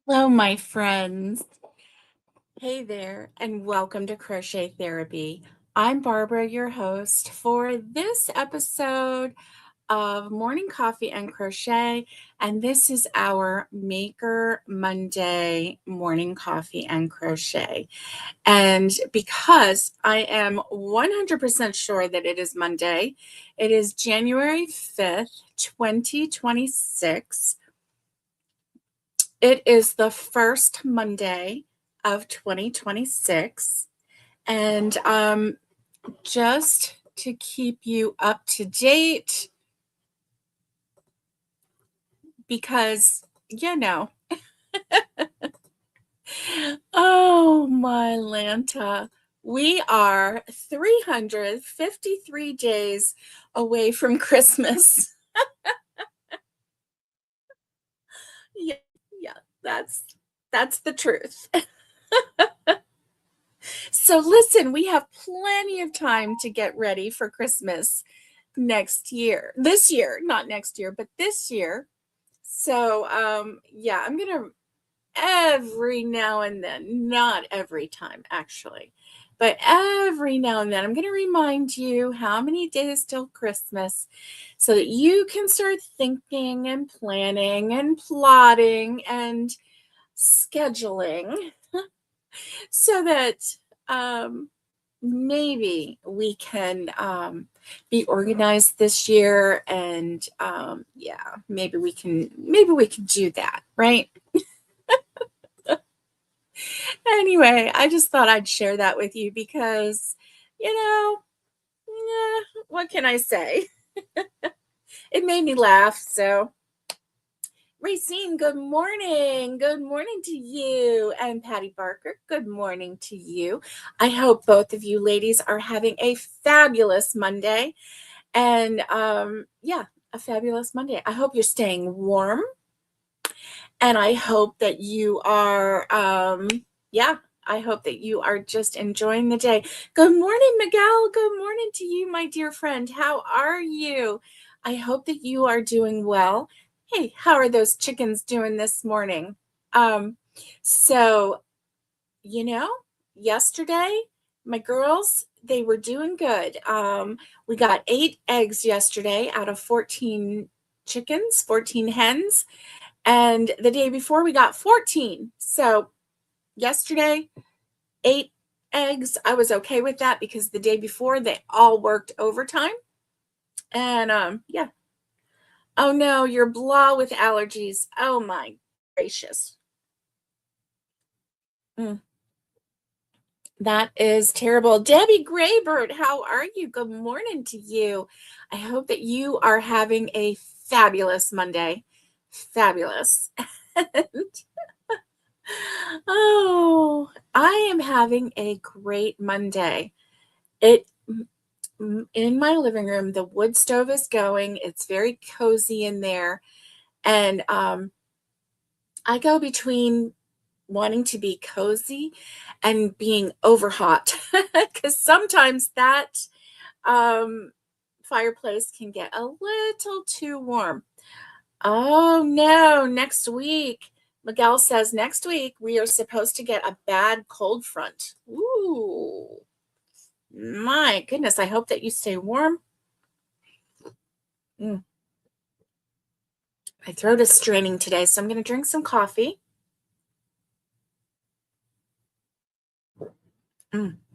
Hello, my friends. Hey there, and welcome to Crochet Therapy. I'm Barbara, your host for this episode of Morning Coffee and Crochet, and this is our Maker Monday morning coffee and crochet. And because I am 100% sure that it is Monday, it is January 5th, 2026. It is the first Monday of 2026. And just to keep you up to date, because, oh my Lanta, we are 353 days away from Christmas. Yeah, yeah, that's the truth. So listen, we have plenty of time to get ready for Christmas next year. This year, not next year, but this year. So yeah, I'm gonna every now and then, not every time actually, but every now and then I'm gonna remind you how many days till Christmas so that you can start thinking and planning and plotting and scheduling so that um maybe we can be organized this year and yeah, maybe we can do that, right? Anyway, I just thought I'd share that with you because you know what can I say? It made me laugh. So Racine, good morning. Good morning to you. And Patty Barker, good morning to you. I hope both of you ladies are having a fabulous Monday. And yeah, a fabulous Monday. I hope you're staying warm. And I hope that you are, yeah, I hope that you are just enjoying the day. Good morning, Miguel. Good morning to you, my dear friend. How are you? I hope that you are doing well. Hey, how are those chickens doing this morning? Um, so, you know, yesterday, my girls, they were doing good. We got 8 eggs yesterday out of 14 chickens, 14 hens. And the day before, we got 14. So yesterday, 8 eggs. I was okay with that because the day before, they all worked overtime. And yeah. Oh no, you're blah with allergies. Oh my gracious. Mm, that is terrible. Debbie Graybird, how are you? Good morning to you. I hope that you are having a fabulous Monday. Fabulous. Oh, I am having a great Monday. It in my living room, the wood stove is going. It's very cozy in there, and I go between wanting to be cozy and being over hot because sometimes that um, fireplace can get a little too warm. Oh no, next week. Miguel says next week we are supposed to get a bad cold front. Ooh, my goodness. I hope that you stay warm. Mm, my throat is straining today, so I'm going to drink some coffee.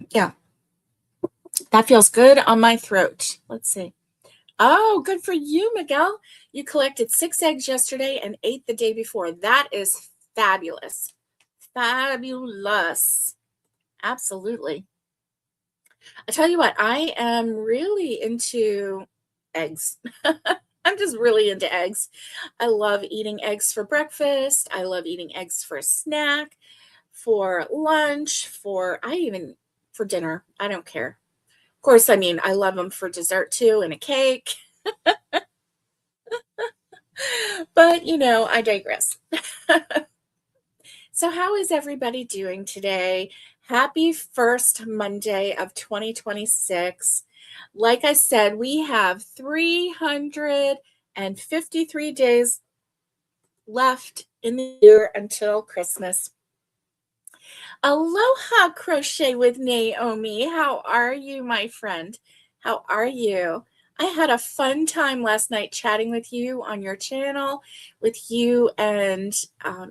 Yeah, that feels good on my throat. Let's see. Oh, good for you, Miguel. You collected 6 eggs yesterday and 8 the day before. That is fabulous. Fabulous. Absolutely. I tell you what, I am really into eggs. I'm just really into eggs. I love eating eggs for breakfast. I love eating eggs for a snack, for lunch, for dinner. I don't care. Of course, I mean, I love them for dessert too and a cake. But, I digress. So, how is everybody doing today? Happy first Monday of 2026. Like I said, we have 353 days left in the year until Christmas. Aloha, Crochet with Naomi. How are you, my friend? How are you? I had a fun time last night chatting with you on your channel, with you and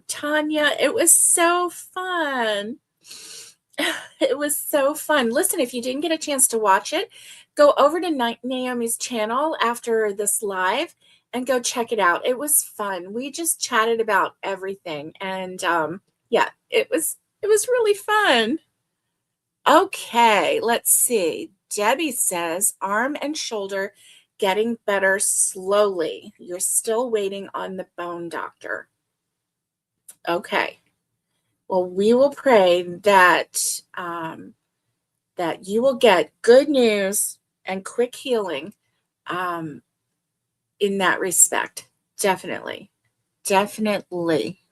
Tanya. It was so fun. It was so fun. Listen, if you didn't get a chance to watch it, go over to Naomi's channel after this live and go check it out. It was fun. We just chatted about everything, and yeah, it was really fun. Okay, let's see. Debbie says arm and shoulder getting better slowly. You're still waiting on the bone doctor. Okay. Well, we will pray that that you will get good news and quick healing in that respect. Definitely. Definitely.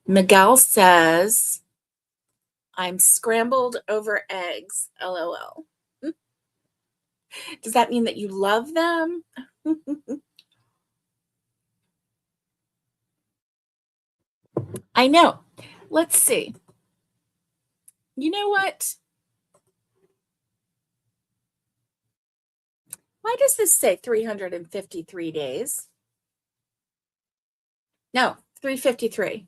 Miguel says, I'm scrambled over eggs. LOL. Does that mean that you love them? I know. Let's see. You know what? Why does this say 353 days? No, 353.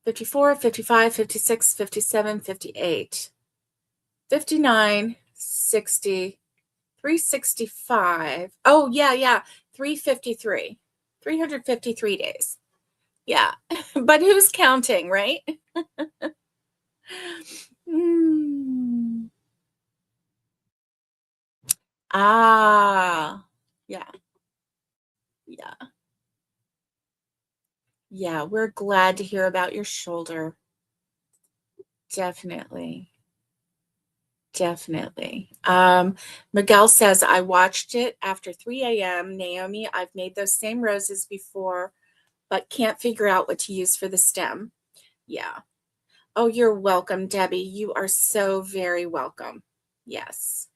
54, 55, 56, 57, 58, 59, 60, 365. Oh, yeah. 353. 353 days. Yeah. But who's counting, right? Mm. Ah, yeah. Yeah. Yeah, we're glad to hear about your shoulder. Definitely. Definitely. Miguel says, I watched it after 3 a.m. Naomi, I've made those same roses before, but can't figure out what to use for the stem. Yeah. Oh, you're welcome, Debbie. You are so very welcome. Yes.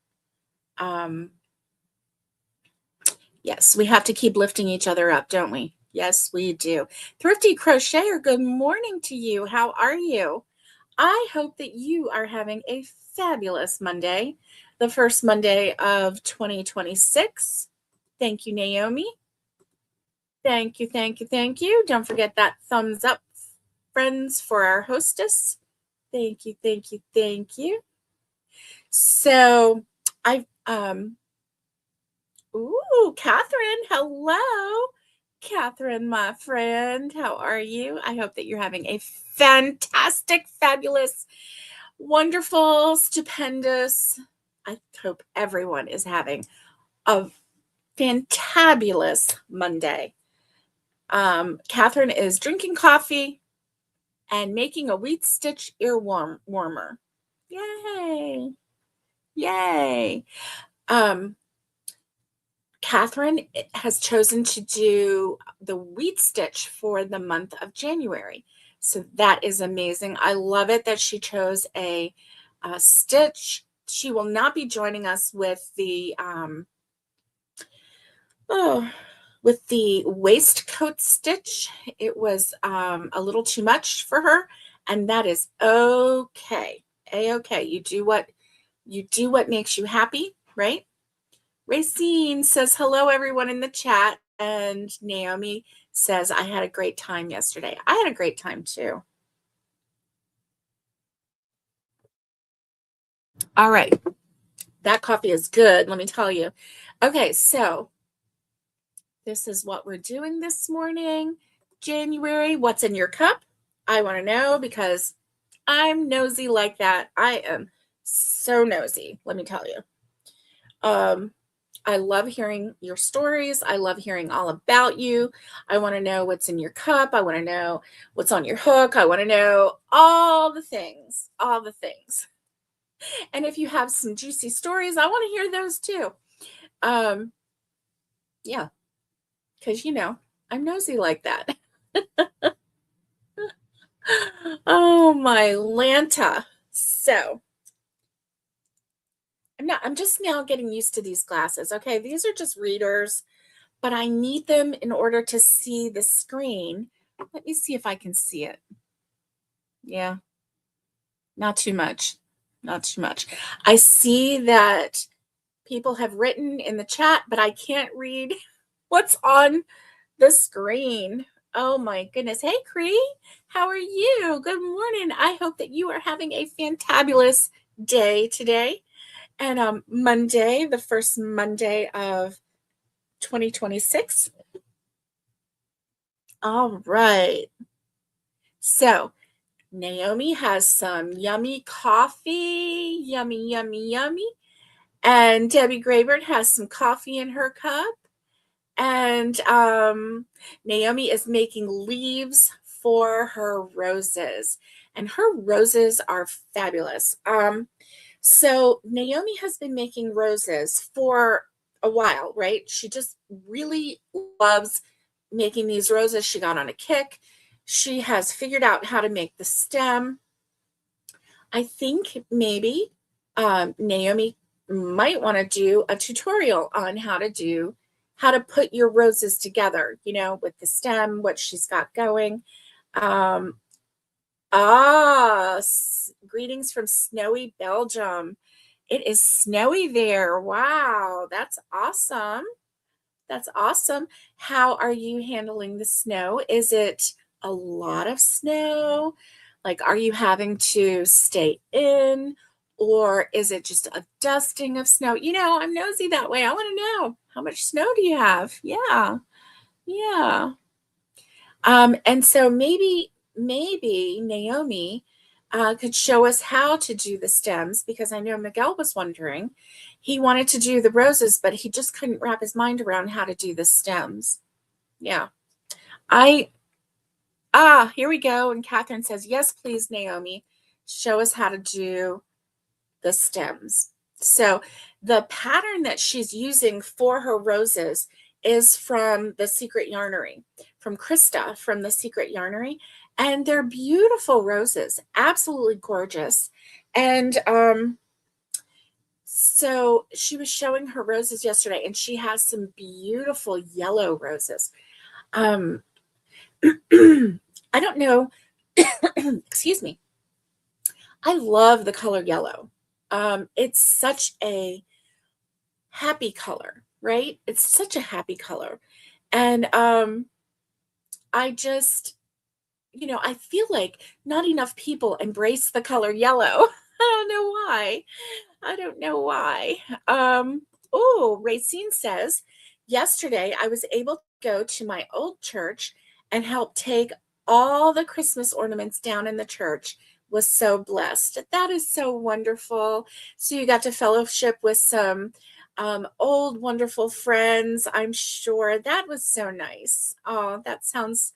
Yes, we have to keep lifting each other up, don't we? Yes, we do. Thrifty Crocheter, good morning to you. How are you? I hope that you are having a fabulous Monday, the first Monday of 2026. Thank you, Naomi. Thank you, thank you, thank you. Don't forget that thumbs up, friends, for our hostess. Thank you, thank you, thank you. So ooh, Catherine, hello. Catherine, my friend, how are you? I hope that you're having a fantastic, fabulous, wonderful, stupendous. I hope everyone is having a fantabulous Monday. Catherine is drinking coffee and making a wheat stitch ear warmer. Yay! Yay! Catherine has chosen to do the wheat stitch for the month of January. So that is amazing. I love it that she chose a stitch. She will not be joining us with the waistcoat stitch. It was a little too much for her, and that is okay. A-okay. You do what makes you happy, right? Racine says, hello, everyone in the chat. And Naomi says, I had a great time yesterday. I had a great time too. All right. That coffee is good, let me tell you. Okay, so this is what we're doing this morning. January, what's in your cup? I want to know because I'm nosy like that. I am so nosy, let me tell you. I love hearing your stories. I love hearing all about you. I want to know what's in your cup. I want to know what's on your hook. I want to know all the things, all the things. And if you have some juicy stories, I want to hear those too. Yeah, because I'm nosy like that. Oh, my Lanta. So I'm just now getting used to these glasses. Okay, these are just readers, but I need them in order to see the screen. Let me see if I can see it. Yeah, not too much. Not too much. I see that people have written in the chat, but I can't read what's on the screen. Oh my goodness. Hey, Cree, how are you? Good morning. I hope that you are having a fantabulous day today. And Monday, the first Monday of 2026. All right. So Naomi has some yummy coffee. Yummy, yummy, yummy. And Debbie Graybird has some coffee in her cup. And Naomi is making leaves for her roses. And her roses are fabulous. So Naomi has been making roses for a while, right? She just really loves making these roses. She got on a kick. She has figured out how to make the stem. I think maybe Naomi might want to do a tutorial on how to put your roses together, with the stem, what she's got going. Greetings from snowy Belgium. It is snowy there. Wow, that's awesome. That's awesome. How are you handling the snow? Is it a lot of snow? Like, are you having to stay in? Or is it just a dusting of snow? I'm nosy that way. I want to know, how much snow do you have? Yeah. Yeah. And so maybe Naomi could show us how to do the stems, because I know Miguel was wondering. He wanted to do the roses, but he just couldn't wrap his mind around how to do the stems. Yeah. Here we go. And Catherine says, yes, please, Naomi, show us how to do the stems. So the pattern that she's using for her roses is from the Secret Yarnery, from Krista from the Secret Yarnery. And they're beautiful roses, absolutely gorgeous. And so she was showing her roses yesterday, and she has some beautiful yellow roses. I don't know. Excuse me. I love the color yellow. It's such a happy color, right? It's such a happy color. And I just, I feel like not enough people embrace the color yellow. I don't know why. I don't know why. Racine says, yesterday I was able to go to my old church and help take all the Christmas ornaments down in the church. Was so blessed. That is so wonderful. So you got to fellowship with some old wonderful friends. I'm sure that was so nice. Oh, that sounds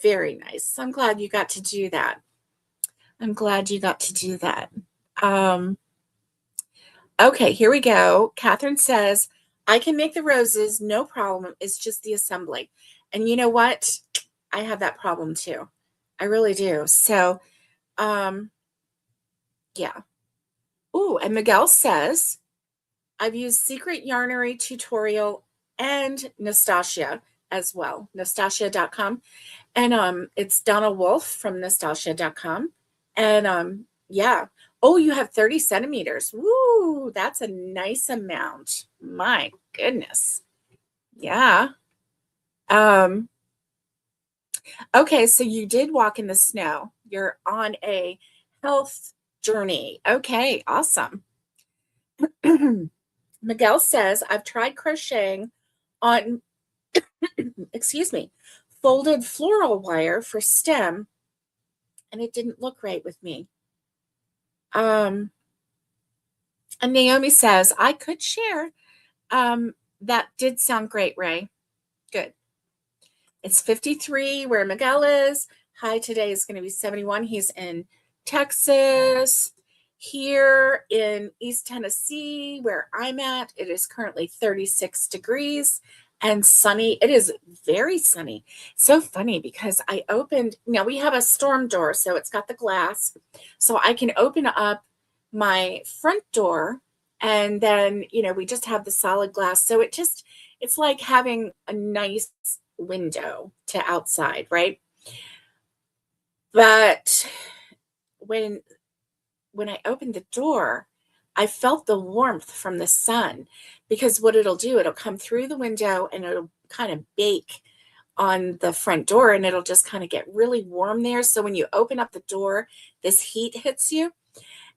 very nice. I'm glad you got to do that. I'm glad you got to do that. Okay, here we go. Catherine says, I can make the roses, no problem. It's just the assembly. And you know what? I have that problem too. I really do. So, yeah. Ooh, and Miguel says, I've used Secret Yarnery tutorial and Nastasia as well, nastasia.com. And it's Donna Wolf from nastasia.com. And yeah. Oh, you have 30 centimeters. Woo, that's a nice amount. My goodness. Yeah. Okay, so you did walk in the snow. You're on a health journey. Okay, awesome. Miguel says, I've tried crocheting on, excuse me, folded floral wire for stem, and it didn't look right with me. And Naomi says, I could share. That did sound great, Ray. Good. It's 53 where Miguel is. High today is going to be 71. He's in Texas. Here in East Tennessee, where I'm at, it is currently 36 degrees and sunny. It is very sunny. So funny because now we have a storm door, so it's got the glass. So I can open up my front door, and then, we just have the solid glass. So It's like having a nice window to outside, right? But when I opened the door, I felt the warmth from the sun because what it'll do, it'll come through the window and it'll kind of bake on the front door and it'll just kind of get really warm there. So when you open up the door, this heat hits you.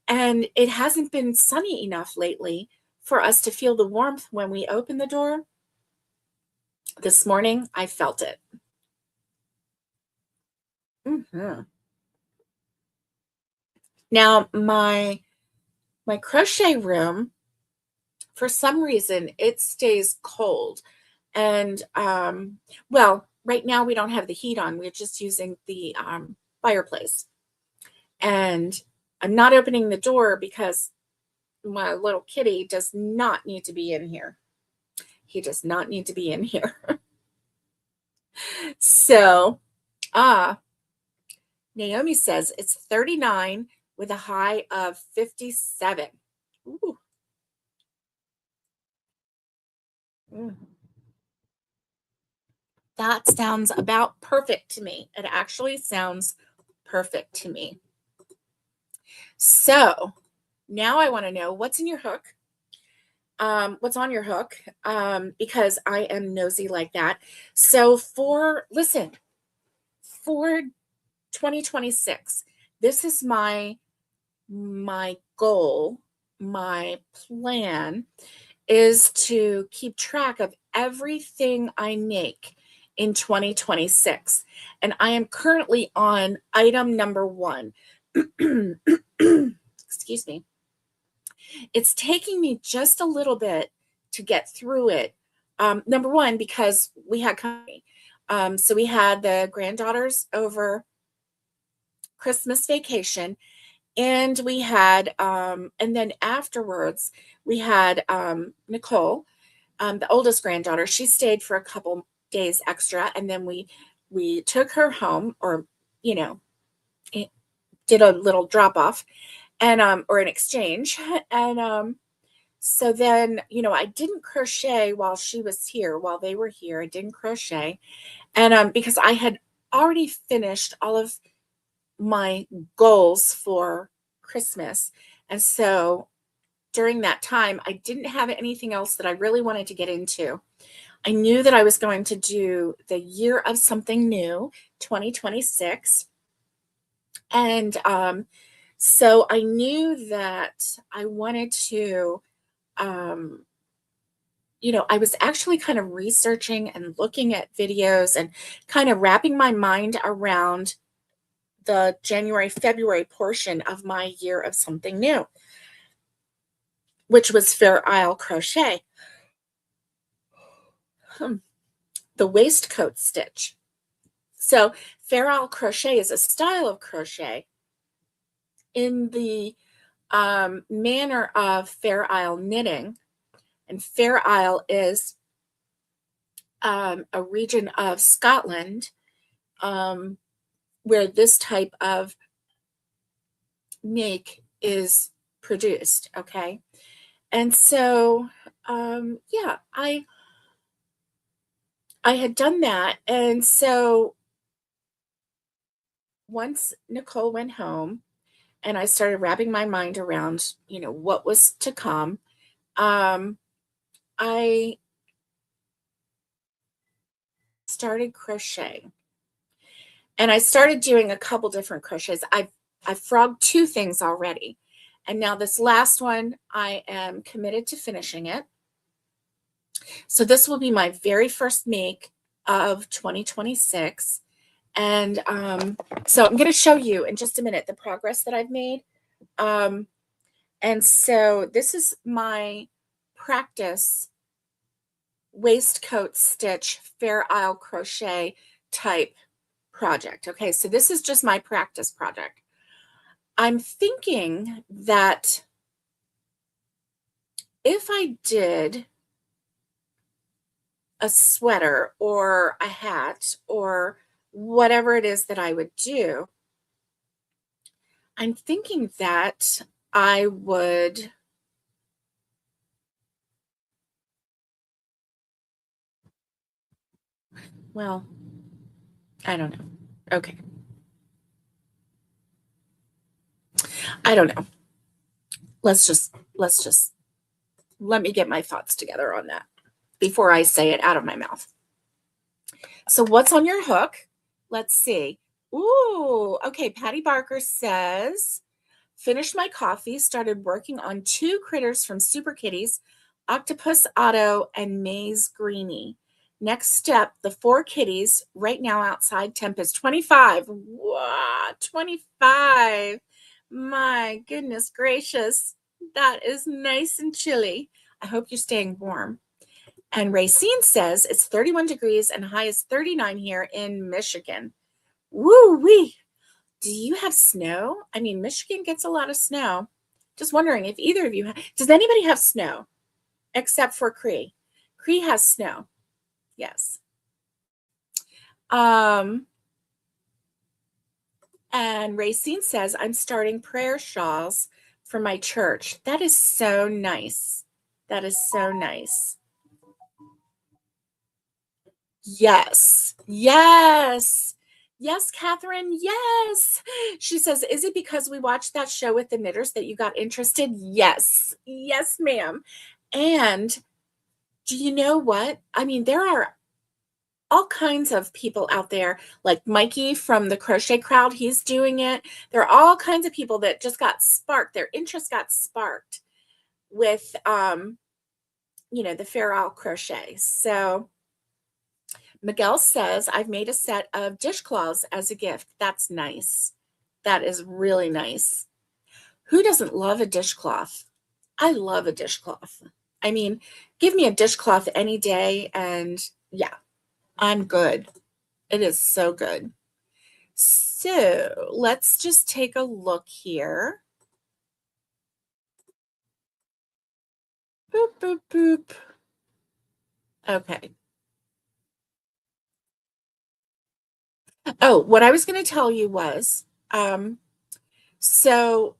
And it hasn't been sunny enough lately for us to feel the warmth when we open the door. This morning, I felt it. Mhm. Now, my crochet room, for some reason, it stays cold. And well, right now we don't have the heat on. We're just using the fireplace. And I'm not opening the door because my little kitty does not need to be in here. He does not need to be in here. So, ah, Naomi says it's 39 with a high of 57. Ooh. Mm. That sounds about perfect to me. It actually sounds perfect to me. So now I want to know what's in your hook. What's on your hook? Because I am nosy like that. So listen, for 2026, this is my goal, my plan is to keep track of everything I make in 2026. And I am currently on item number 1. Excuse me. It's taking me just a little bit to get through it. Number 1, because we had company. So we had the granddaughters over Christmas vacation. And we had, and then afterwards, we had Nicole, the oldest granddaughter. She stayed for a couple days extra, and then we took her home, or you know, eh, did a little drop off, and or an exchange, and so then I didn't crochet while she was here, while they were here. I didn't crochet, and because I had already finished all of my goals for Christmas. And so during that time, I didn't have anything else that I really wanted to get into. I knew that I was going to do the year of something new, 2026. And so I knew that I wanted to, um, I was actually kind of researching and looking at videos and kind of wrapping my mind around the January, February portion of my year of something new, which was Fair Isle Crochet, hmm, the waistcoat stitch. So Fair Isle Crochet is a style of crochet in the manner of Fair Isle knitting. And Fair Isle is a region of Scotland um, where this type of make is produced. Okay. And so, yeah, I had done that. And so once Nicole went home and I started wrapping my mind around, what was to come, um, I started crocheting. And I started doing a couple different crochets. I've frogged 2 things already. And now this last one, I am committed to finishing it. So this will be my very first make of 2026. And so I'm going to show you in just a minute the progress that I've made. Um, and so this is my practice waistcoat stitch Fair Isle crochet type project. Okay, so this is just my practice project. I'm thinking that if I did a sweater or a hat or whatever it is that I would do, I'm thinking that I would Well, I don't know. Okay. I don't know. Let's just let me get my thoughts together on that before I say it out of my mouth. So what's on your hook? Let's see. Ooh, okay. Patty Barker says, finished my coffee, started working on 2 critters from Super Kitties, Octopus Otto and Maze Greenie. Next step, the 4 kitties right now outside, temp is 25. What? 25. My goodness gracious. That is nice and chilly. I hope you're staying warm. And Racine says it's 31 degrees and high is 39 here in Michigan. Woo wee. Do you have snow? I mean, Michigan gets a lot of snow. Just wondering if either of you does anybody have snow except for Cree? Cree has snow. Yes. And Racine says, I'm starting prayer shawls for my church. That is so nice. That is so nice. Yes. Yes. Yes, Catherine. Yes. She says, is it because we watched that show with the knitters that you got interested? Yes. Yes, ma'am. And do you know what? I mean, there are all kinds of people out there, like Mikey from the Crochet Crowd. He's doing it. There are all kinds of people that just got sparked. Their interest got sparked with, the Fair Isle crochet. So Miguel says, I've made a set of dishcloths as a gift. That's nice. That is really nice. Who doesn't love a dishcloth? I love a dishcloth. I mean, give me a dishcloth any day and yeah, I'm good. It is so good. So let's just take a look here. Boop, boop, boop. Okay. Oh, what I was going to tell you was, so,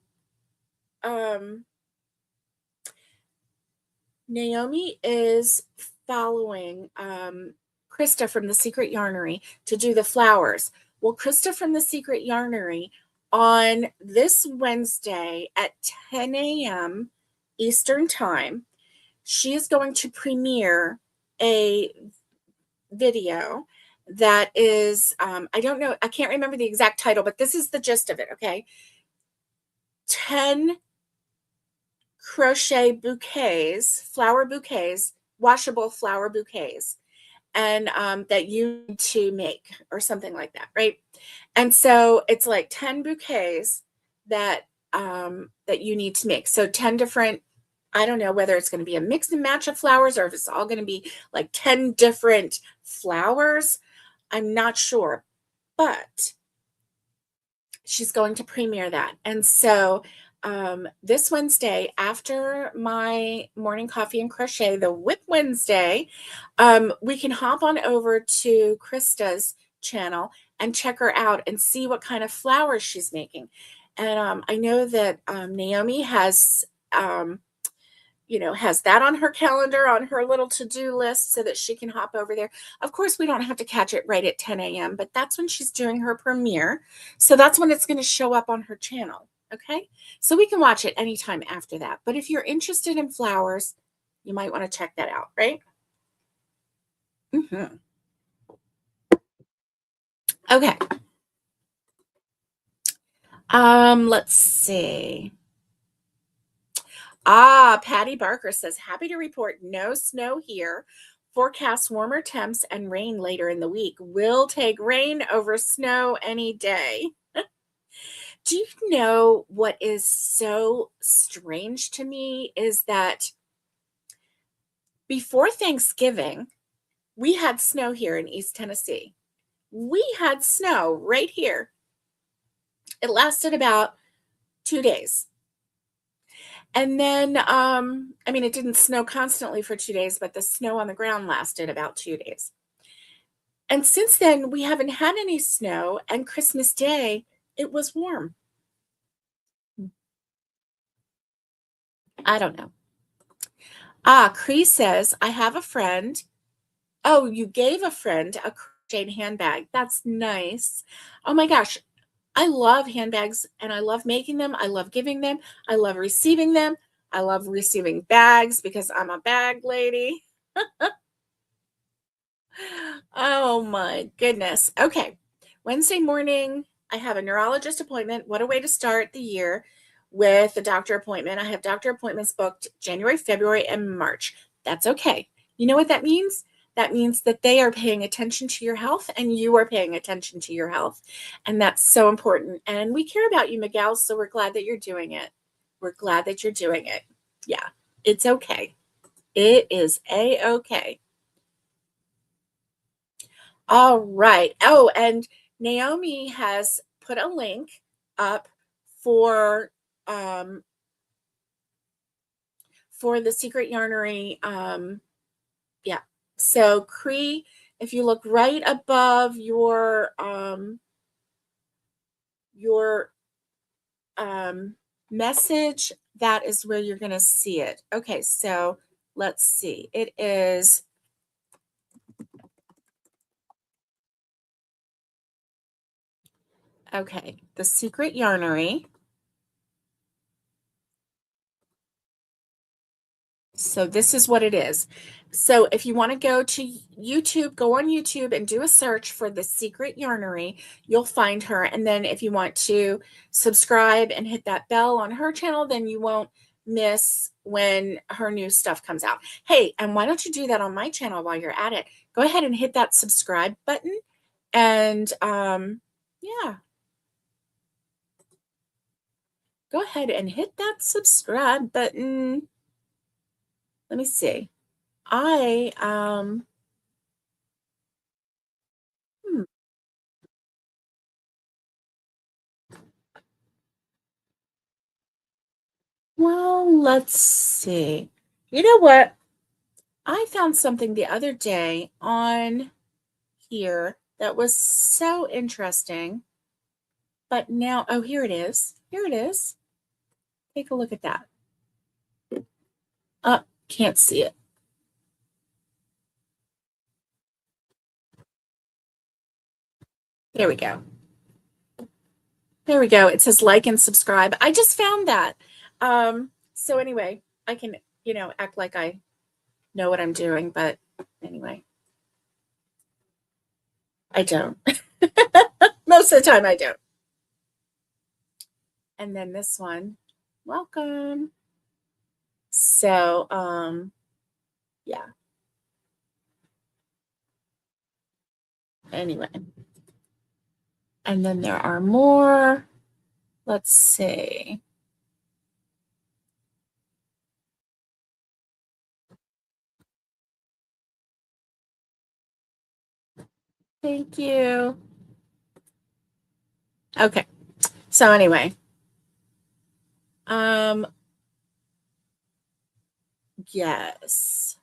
um, Naomi is following Krista from the Secret Yarnery to do the flowers. Well, Krista from the Secret Yarnery on this Wednesday at 10 a.m. Eastern Time, she is going to premiere a video that is, I don't know, I can't remember the exact title, but this is the gist of it, okay? 10 crochet bouquets, flower bouquets, washable flower bouquets, and that you need to make or something like that, right? And so it's like 10 bouquets that that you need to make. So 10 different, I don't know whether it's going to be a mix and match of flowers or if it's all going to be like 10 different flowers. I'm not sure, but she's going to premiere that. And so this Wednesday, after my morning coffee and crochet, the Whip Wednesday, we can hop on over to Krista's channel and check her out and see what kind of flowers she's making. And I know that Naomi has has that on her calendar, on her little to-do list so that she can hop over there. Of course, we don't have to catch it right at 10 a.m., but that's when she's doing her premiere. So that's when it's going to show up on her channel. Okay. So we can watch it anytime after that. But if you're interested in flowers, you might want to check that out, right? Mm-hmm. Okay. Let's see. Patty Barker says, happy to report no snow here. Forecast warmer temps and rain later in the week. Will take rain over snow any day. Do you know what is so strange to me is that before Thanksgiving, we had snow here in East Tennessee. We had snow right here. It lasted about 2 days. And then, it didn't snow constantly for 2 days, but the snow on the ground lasted about 2 days. And since then, we haven't had any snow, and Christmas Day, it was warm. I don't know. Cree says, I have a friend. Oh, you gave a friend a jade handbag. That's nice. Oh my gosh. I love handbags and I love making them. I love giving them. I love receiving them. I love receiving bags because I'm a bag lady. Oh my goodness. Okay. Wednesday morning, I have a neurologist appointment. What a way to start the year with a doctor appointment. I have doctor appointments booked January, February, and March. That's okay. You know what that means? That means that they are paying attention to your health and you are paying attention to your health. And that's so important. And we care about you, Miguel. So we're glad that you're doing it. We're glad that you're doing it. Yeah, it's okay. It is a-okay. All right. Oh, and Naomi has put a link up for um for the secret yarnery. Yeah. So Cree, if you look right above your message, that is where you're gonna see it. Okay, so let's see. It is okay, the secret yarnery. So this is what it is. So if you want to go to YouTube, go on YouTube and do a search for the secret yarnery. You'll find her. And then if you want to subscribe and hit that bell on her channel, then you won't miss when her new stuff comes out. Hey, and why don't you do that on my channel while you're at it? Go ahead and hit that subscribe button. And yeah, go ahead and hit that subscribe button. Let me see. I hmm, well, let's see. You know what? I found something the other day on here that was so interesting. But now, oh, here it is. Here it is. Take a look at that. Can't see it. There we go. There we go. It says like and subscribe. I just found that. So anyway, I can, act like I know what I'm doing, but anyway, I don't. Most of the time I don't. And then this one, welcome. So, yeah. Anyway. And then there are more. Let's see. Thank you. Okay. So anyway, yes.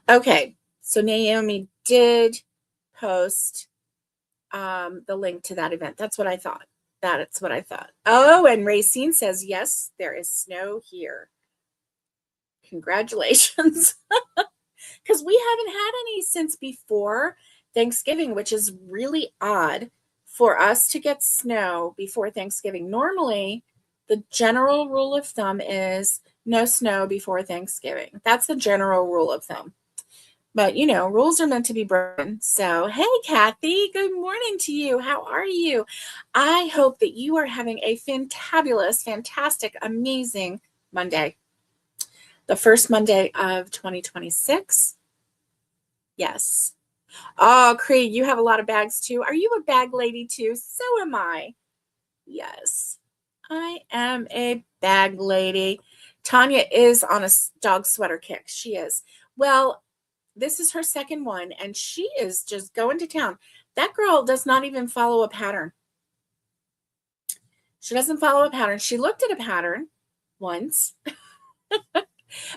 Okay. So Naomi did post the link to that event. That's what I thought. That's what I thought. Oh, and Racine says, yes, there is snow here. Congratulations. Because we haven't had any since before Thanksgiving, which is really odd for us to get snow before Thanksgiving. Normally, the general rule of thumb is no snow before Thanksgiving. That's the general rule of thumb. But, rules are meant to be broken. So, hey, Kathy, good morning to you. How are you? I hope that you are having a fantabulous, fantastic, amazing Monday. The first Monday of 2026. Yes. Oh, Creed, you have a lot of bags too. Are you a bag lady too? So am I. Yes. I am a bag lady. Tanya is on a dog sweater kick. She is. Well, this is her second one, and she is just going to town. That girl does not even follow a pattern. She doesn't follow a pattern. She looked at a pattern once,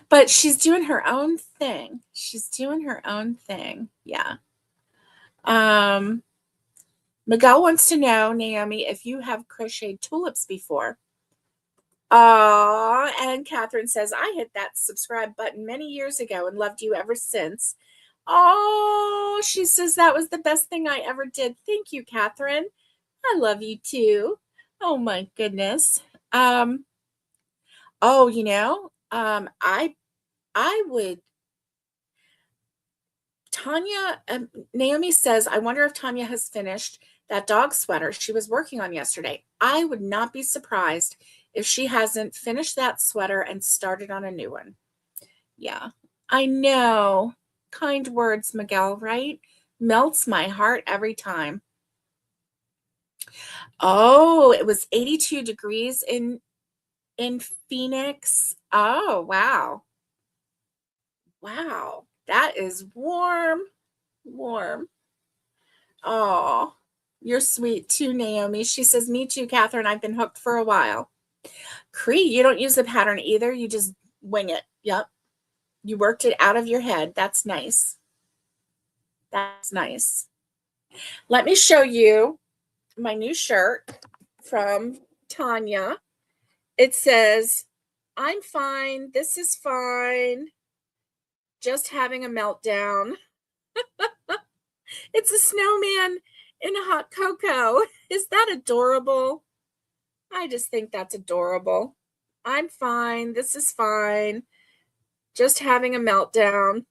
but she's doing her own thing. She's doing her own thing. Yeah. Miguel wants to know, Naomi, if you have crocheted tulips before. And Catherine says, I hit that subscribe button many years ago and loved you ever since. Oh, she says that was the best thing I ever did. Thank you, Catherine. I love you too. Oh my goodness. Um, oh, I would Tanya, Naomi says, I wonder if Tanya has finished that dog sweater she was working on yesterday. I would not be surprised if she hasn't finished that sweater and started on a new one. Yeah, I know. Kind words, Miguel, right? Melts my heart every time. Oh, it was 82 degrees in Phoenix. Oh, wow. Wow. That is warm. Warm. Oh, you're sweet too, Naomi. She says, me too, Catherine. I've been hooked for a while. Cree, you don't use a pattern either. You just wing it. Yep. You worked it out of your head. That's nice. That's nice. Let me show you my new shirt from Tanya. It says, I'm fine. This is fine. Just having a meltdown. It's a snowman in a hot cocoa. Is that adorable? I just think that's adorable. I'm fine. This is fine. Just having a meltdown.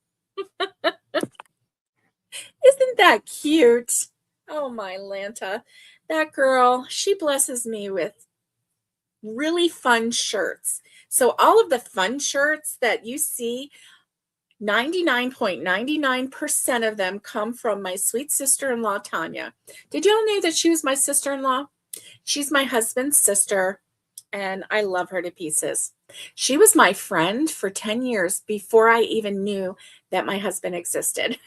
Isn't that cute? Oh, my Lanta. That girl, she blesses me with really fun shirts. So all of the fun shirts that you see, 99.99% of them come from my sweet sister-in-law, Tanya. Did y'all know that she was my sister-in-law? She's my husband's sister, and I love her to pieces. She was my friend for 10 years before I even knew that my husband existed.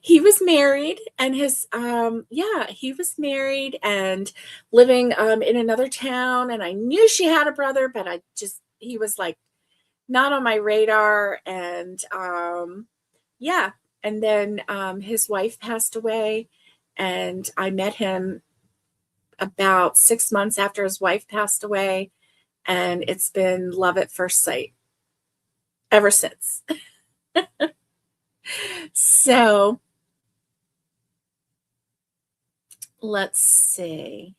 He was married and he was married and living in another town, and I knew she had a brother, but he was like not on my radar. And yeah, and then his wife passed away, and I met him about 6 months after his wife passed away, and it's been love at first sight ever since. So let's see.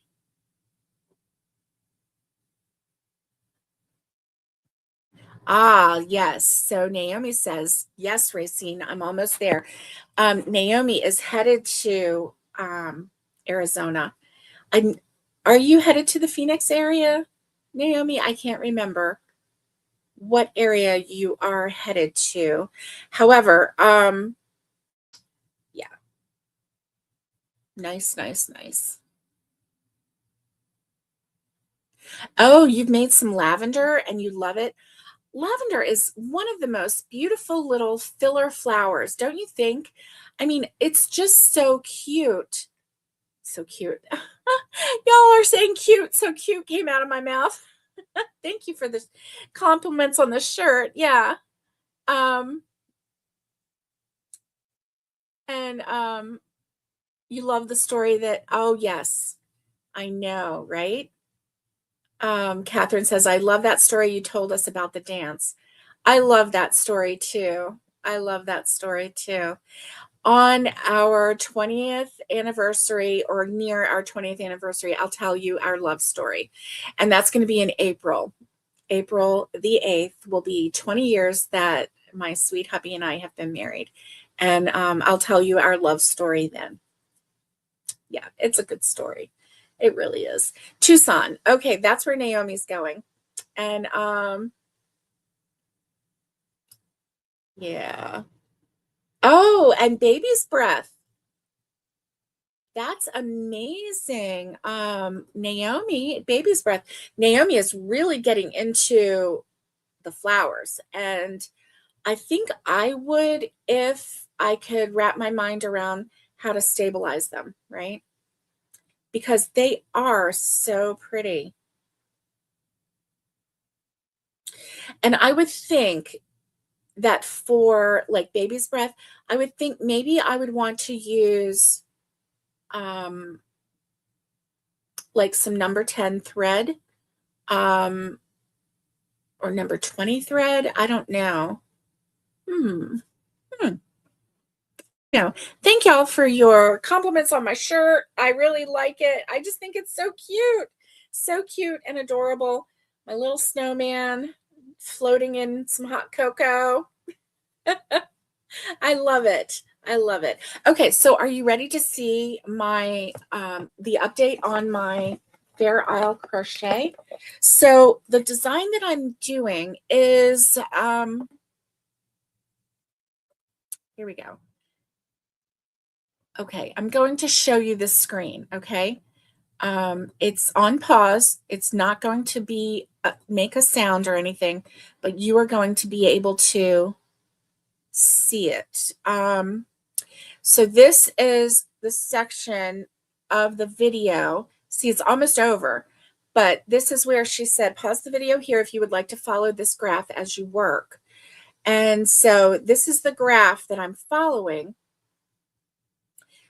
Ah, yes. So Naomi says, yes, Racine, I'm almost there. Naomi is headed to Arizona. I'm, are you headed to the Phoenix area, Naomi? I can't remember what area you are headed to. However, yeah, nice, nice, nice. Oh, you've made some lavender and you love it. Lavender is one of the most beautiful little filler flowers, don't you think? I mean, it's just so cute. So cute. Y'all are saying cute. So cute came out of my mouth. Thank you for the compliments on the shirt. Yeah. Um, and you love the story that, oh, yes, I know, right? Catherine says, I love that story you told us about the dance. I love that story too. I love that story too. On our 20th anniversary, or near our 20th anniversary, I'll tell you our love story. And that's going to be in April. April the 8th will be 20 years that my sweet hubby and I have been married. And I'll tell you our love story then. Yeah, it's a good story. It really is. Tucson. Okay, that's where Naomi's going. And yeah. Oh, and baby's breath. That's amazing. Naomi, baby's breath. Naomi is really getting into the flowers. And I think I would if I could wrap my mind around how to stabilize them, right? Because they are so pretty. And I would think that for like baby's breath, I would think maybe I would want to use um, like some number 10 thread, um, or number 20 thread. I don't know. Hmm. Hmm. You know, thank y'all for your compliments on my shirt. I really like it. I just think it's so cute and adorable. My little snowman floating in some hot cocoa. I love it. I love it. Okay, so are you ready to see my the update on my Fair Isle crochet? So the design that I'm doing is here we go. Okay, I'm going to show you the screen, okay? It's on pause. It's not going to be make a sound or anything, but you are going to be able to see it. So this is the section of the video. See, it's almost over, but this is where she said, pause the video here if you would like to follow this graph as you work. And so this is the graph that I'm following.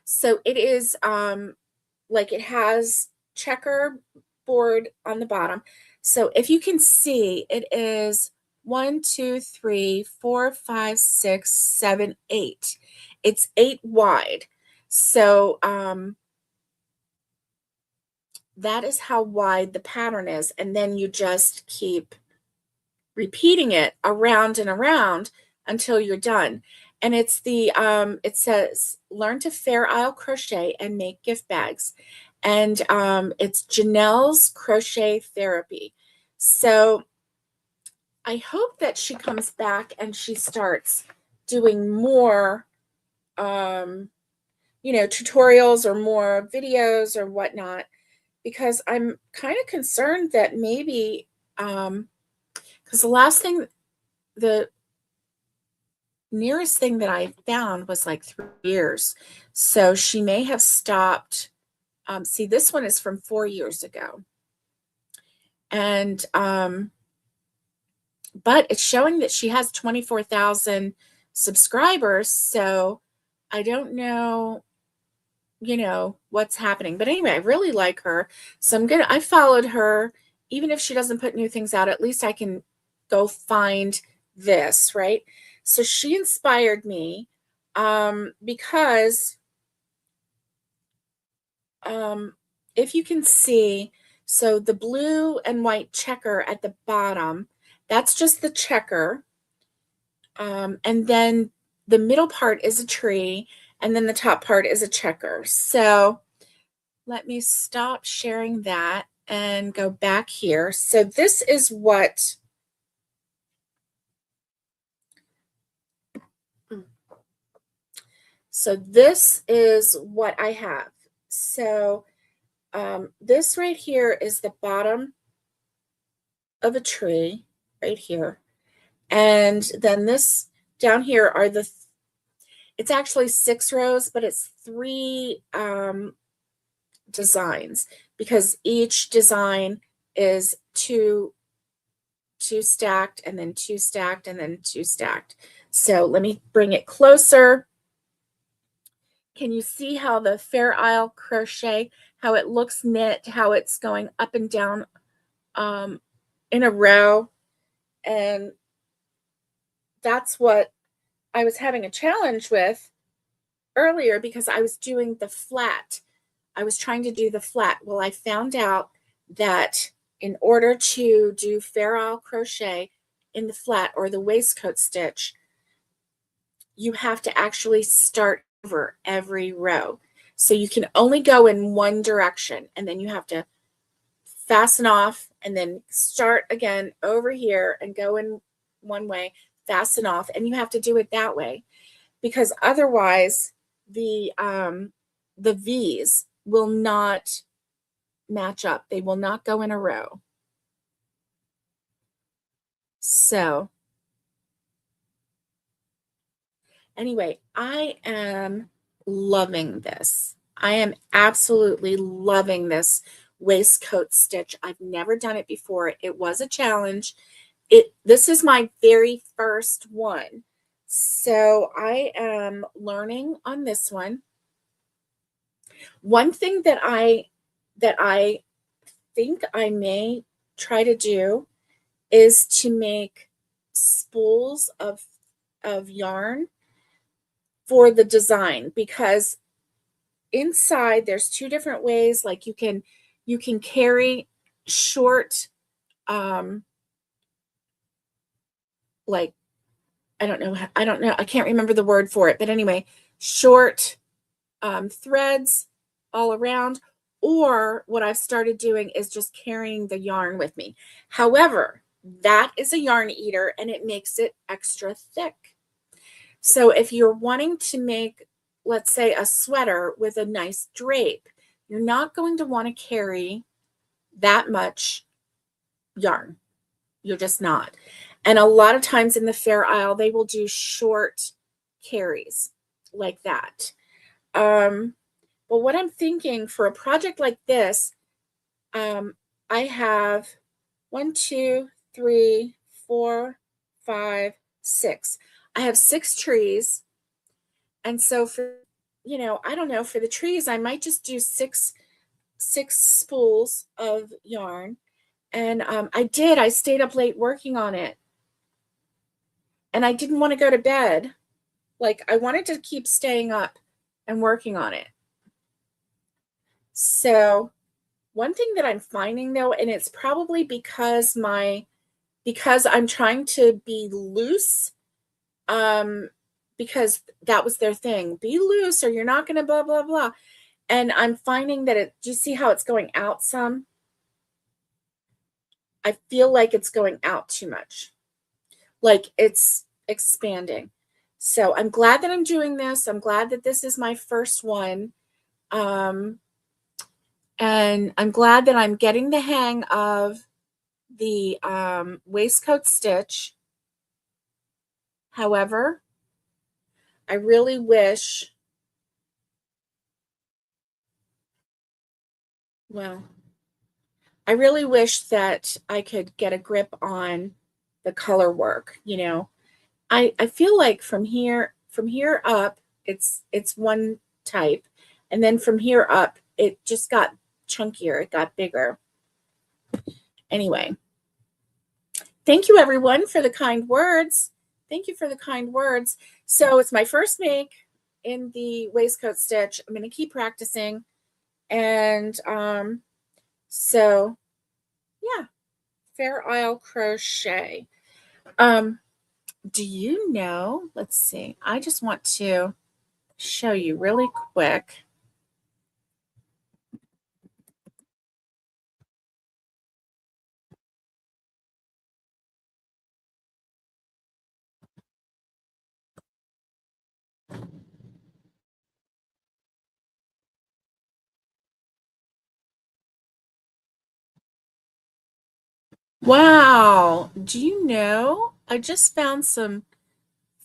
So it is like it has checkerboard on the bottom. So if you can see, it is 1, 2, 3, 4, 5, 6, 7, 8. It's 8 wide. So that is how wide the pattern is. And then you just keep repeating it around and around until you're done. And it's the it says learn to Fair Isle crochet and make gift bags. And it's Janelle's crochet therapy. So I hope that she comes back and she starts doing more tutorials or more videos or whatnot, because I'm kind of concerned that maybe because the nearest thing that I found was like 3 years. So she may have stopped. See, this one is from 4 years ago. And, but it's showing that she has 24,000 subscribers. So I don't know, what's happening. But anyway, I really like her. So I followed her. Even if she doesn't put new things out, at least I can go find this, right? So she inspired me because if you can see, so the blue and white checker at the bottom, that's just the checker. And then the middle part is a tree, and then the top part is a checker. So let me stop sharing that and go back here. So this is what I have. So this right here is the bottom of a tree right here. And then this down here are it's actually 6 rows, but it's 3 designs, because each design is two stacked and then 2 stacked and then 2 stacked. So let me bring it closer. Can you see how the Fair Isle crochet, how it looks knit, how it's going up and down in a row? And that's what I was having a challenge with earlier, because I was doing the flat. I was trying to do the flat. Well, I found out that in order to do Fair Isle crochet in the flat or the waistcoat stitch, you have to actually start over every row. So you can only go in one direction, and then you have to fasten off and then start again over here and go in one way, fasten off, and you have to do it that way, because otherwise the V's will not match up. They will not go in a row. So anyway, I am loving this. I am absolutely loving this waistcoat stitch. I've never done it before. It was a challenge. This is my very first one. So I am learning on this one. One thing that I think I may try to do is to make spools of yarn for the design, because inside there's two different ways. Like you can carry short, um like, I don't know, I can't remember the word for it, but anyway, short threads all around. Or what I've started doing is just carrying the yarn with me. However, that is a yarn eater and it makes it extra thick. So if you're wanting to make, let's say, a sweater with a nice drape, you're not going to want to carry that much yarn. You're just not. And a lot of times in the fair aisle, they will do short carries like that. But what I'm thinking for a project like this, I have 1, 2, 3, 4, 5, 6. I have 6 trees. And so for, I don't know, for the trees, I might just do six spools of yarn. And I stayed up late working on it. And I didn't want to go to bed. Like, I wanted to keep staying up and working on it. So one thing that I'm finding though, and it's probably because I'm trying to be loose, because that was their thing. Be loose or you're not going to blah, blah, blah. And I'm finding that do you see how it's going out some? I feel like it's going out too much. Like it's expanding. So I'm glad that I'm doing this. I'm glad that this is my first one. And I'm glad that I'm getting the hang of the waistcoat stitch. However, I really wish, well, I really wish that I could get a grip on the color work, I feel like from here up, it's one type, and then from here up, it just got chunkier, it got bigger. Anyway, thank you everyone for the kind words. Thank you for the kind words. So it's my first make in the waistcoat stitch. I'm going to keep practicing. And so yeah, Fair Isle crochet. Do you know, let's see, I just want to show you really quick. Wow. Do you know, I just found some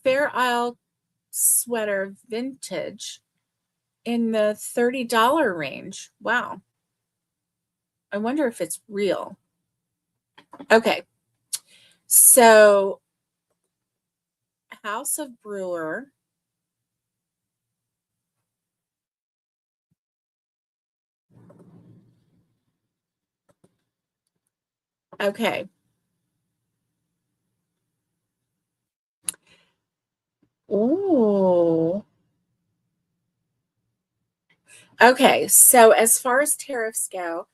Fair Isle sweater vintage in the $30 range. Wow. I wonder if it's real. Okay. So House of Brewer. Okay. Ooh. Okay, so as far as tariffs go,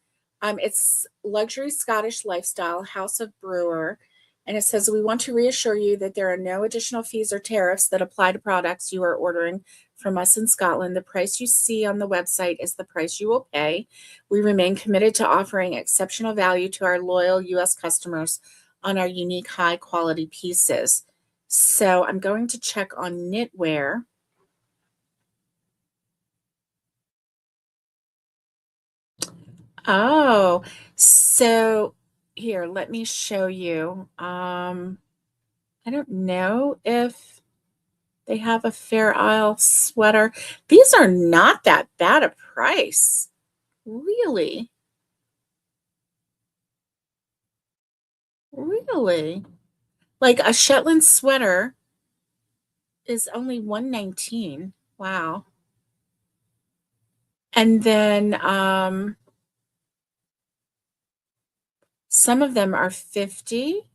it's Luxury Scottish Lifestyle, House of Brewer, and it says, we want to reassure you that there are no additional fees or tariffs that apply to products you are ordering from us in Scotland. The price you see on the website is the price you will pay. We remain committed to offering exceptional value to our loyal U.S. customers on our unique high-quality pieces. So I'm going to check on knitwear. Oh, so here, let me show you. I don't know if they have a Fair Isle sweater. These are not that bad a price. Really? Really? Like a Shetland sweater is only $119. Wow. And then some of them are 50,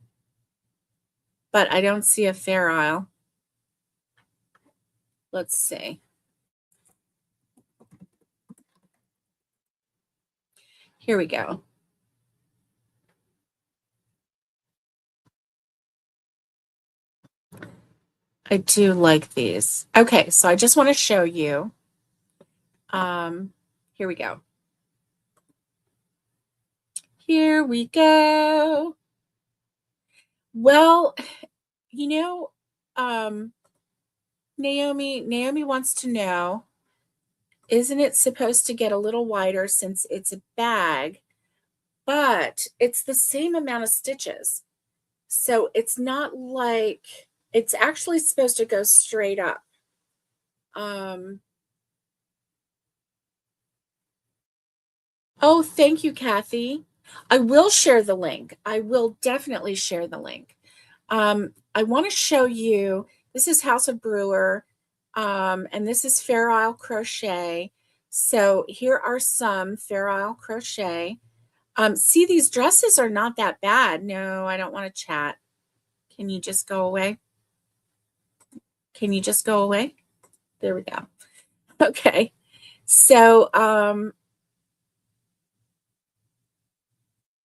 but I don't see a Fair Isle. Let's see. Here we go. I do like these. Okay, so I just want to show you. Here we go. Here we go. Well, you know, Naomi wants to know, isn't it supposed to get a little wider since it's a bag, but it's the same amount of stitches. So it's not like, it's actually supposed to go straight up. Oh, thank you, Kathy. I will share the link. I will definitely share the link. I want to show you, this is House of Brewer, and this is Fair Isle Crochet. So here are some Fair Isle Crochet. See, these dresses are not that bad. No, I don't want to chat. Can you just go away? Can you just go away? There we go. Okay. So,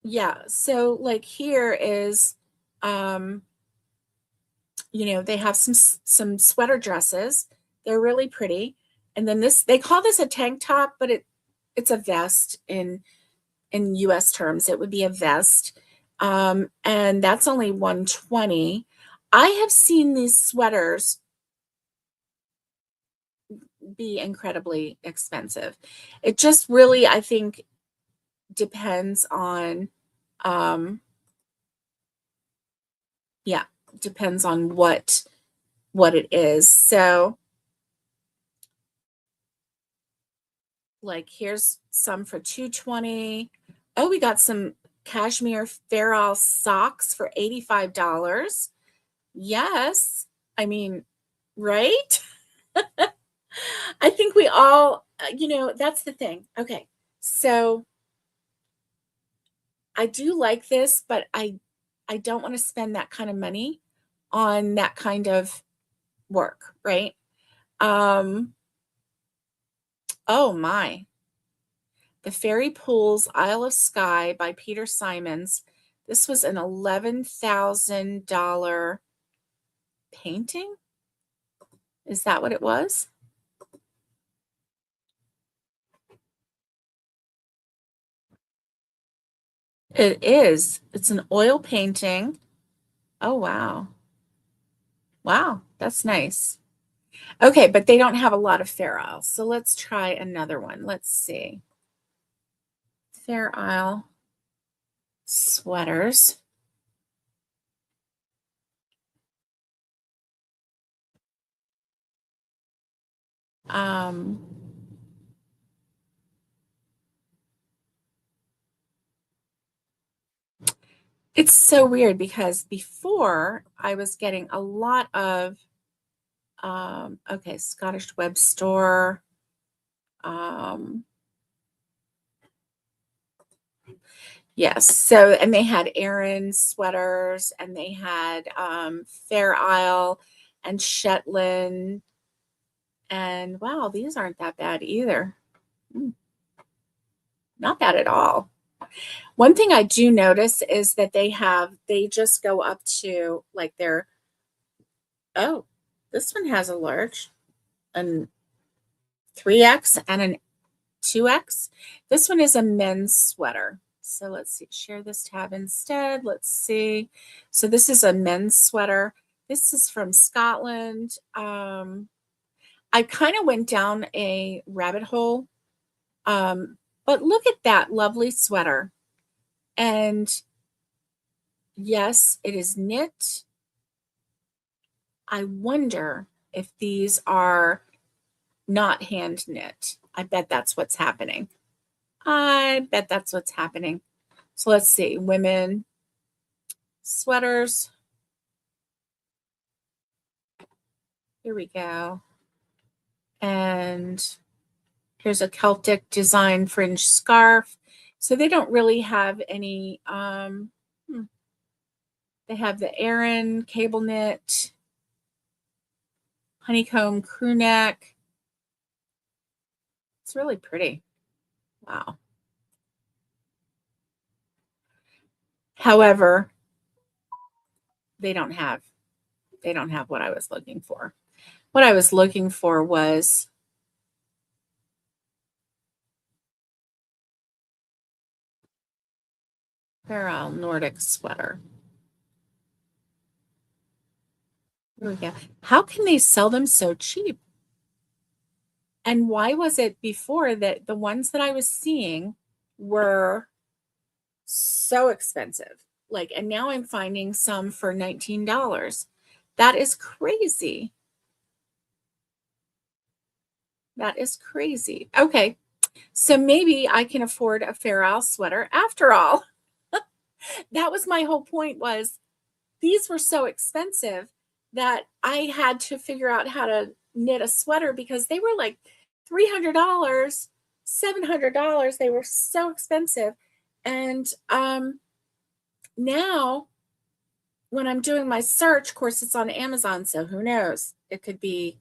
yeah, so like here is, they have some sweater dresses. They're really pretty. And then this, they call this a tank top, but it's a vest in US terms. It would be a vest. And that's only $120. I have seen these sweaters be incredibly expensive. It just really, I think, depends on, yeah, depends on what it is. So like here's some for $220. Oh, we got some cashmere Fair Isle socks for $85. Yes. I mean, right? I think we all, that's the thing. Okay. So I do like this, but I don't want to spend that kind of money on that kind of work, right? Oh my. The Fairy Pools Isle of Skye by Peter Simons. This was an $11,000 painting. Is that what it was? It is. It's an oil painting. Oh, wow. Wow, that's nice. Okay, but they don't have a lot of Fair Isle. So let's try another one. Let's see. Fair Isle sweaters. Um, it's so weird because before I was getting a lot of, okay, Scottish Web Store. Yes, so, and they had Aran sweaters and they had Fair Isle and Shetland. And wow, these aren't that bad either. Not bad at all. One thing I do notice is that they just go up to like oh, this one has a large, an 3X and an 2X. This one is a men's sweater. So let's see, share this tab instead. Let's see. So this is a men's sweater. This is from Scotland. I kind of went down a rabbit hole. But look at that lovely sweater. And yes, it is knit. I wonder if these are not hand knit. I bet that's what's happening. I bet that's what's happening. So let's see, women sweaters. Here we go. And here's a Celtic design fringe scarf. So they don't really have any, they have the Aran cable knit. honeycomb crew neck. It's really pretty. Wow. However, they don't have what I was looking for. What I was looking for was Farrell Nordic sweater. Here we go. How can they sell them so cheap? And why was it before that the ones that I was seeing were so expensive? Like, and now I'm finding some for $19. That is crazy. That is crazy. Okay. So maybe I can afford a Fair Isle sweater after all. That was my whole point, was these were so expensive that I had to figure out how to knit a sweater because they were like $300, $700. They were so expensive. And now when I'm doing my search, of course, it's on Amazon, so who knows? It could be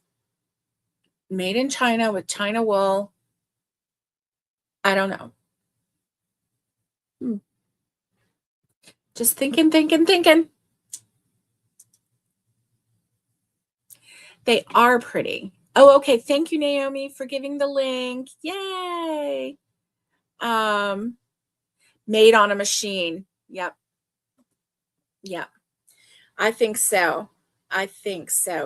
made in China with China wool. I don't know. Just thinking. They are pretty. Oh, okay. Thank you, Naomi, for giving the link. Yay. Made on a machine. Yep. I think so.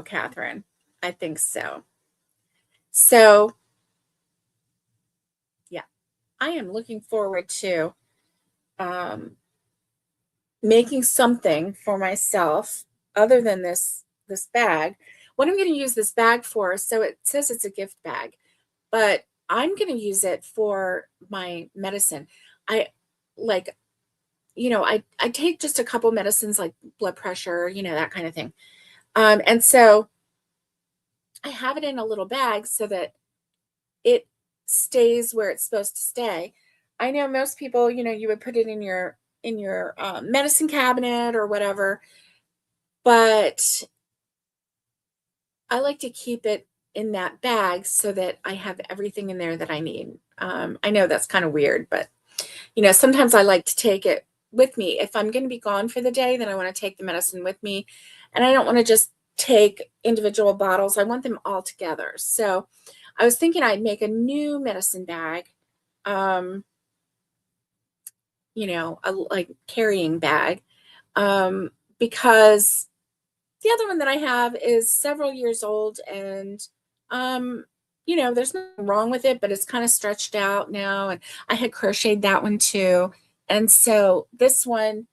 Catherine. I think so. So, yeah, I am looking forward to making something for myself other than this bag. What I'm going to use this bag for, so it says it's a gift bag, but I'm going to use it for my medicine. I take just a couple medicines like blood pressure, that kind of thing. And so I have it in a little bag so that it stays where it's supposed to stay. I know most people, you would put it in your medicine cabinet or whatever, but I like to keep it in that bag so that I have everything in there that I need. I know that's kind of weird, but sometimes I like to take it with me. If I'm going to be gone for the day, then I want to take the medicine with me, and I don't want to just take individual bottles. I want them all together. So I was thinking I'd make a new medicine bag, a like carrying bag, because the other one that I have is several years old, and there's nothing wrong with it, but it's kind of stretched out now, and I had crocheted that one too. And so this one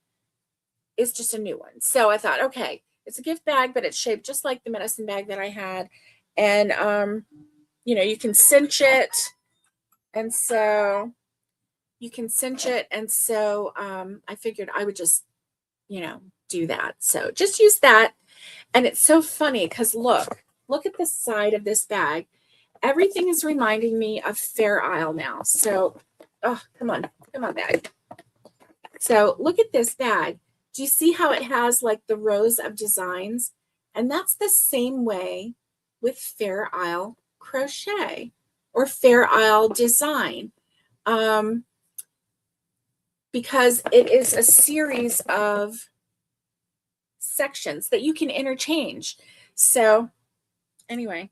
is just a new one. So I thought, okay, it's a gift bag, but it's shaped just like the medicine bag that I had. And you can cinch it. And so I figured I would just, do that. So just use that. And it's so funny because look at the side of this bag. Everything is reminding me of Fair Isle now. So, oh, come on bag. So look at this bag. Do you see how it has like the rows of designs? And that's the same way with Fair Isle crochet or Fair Isle design. Because it is a series of sections that you can interchange. So anyway,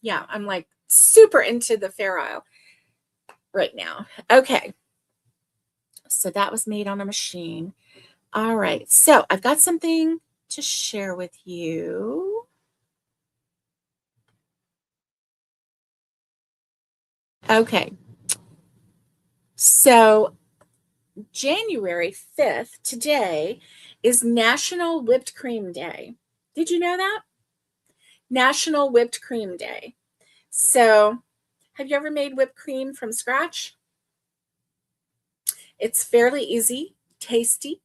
yeah, I'm like super into the Fair Isle right now. Okay. So that was made on a machine. All right. So I've got something to share with you. Okay. So January 5th, today, is National Whipped Cream Day. Did you know that? National Whipped Cream Day. So, have you ever made whipped cream from scratch? It's fairly easy, tasty.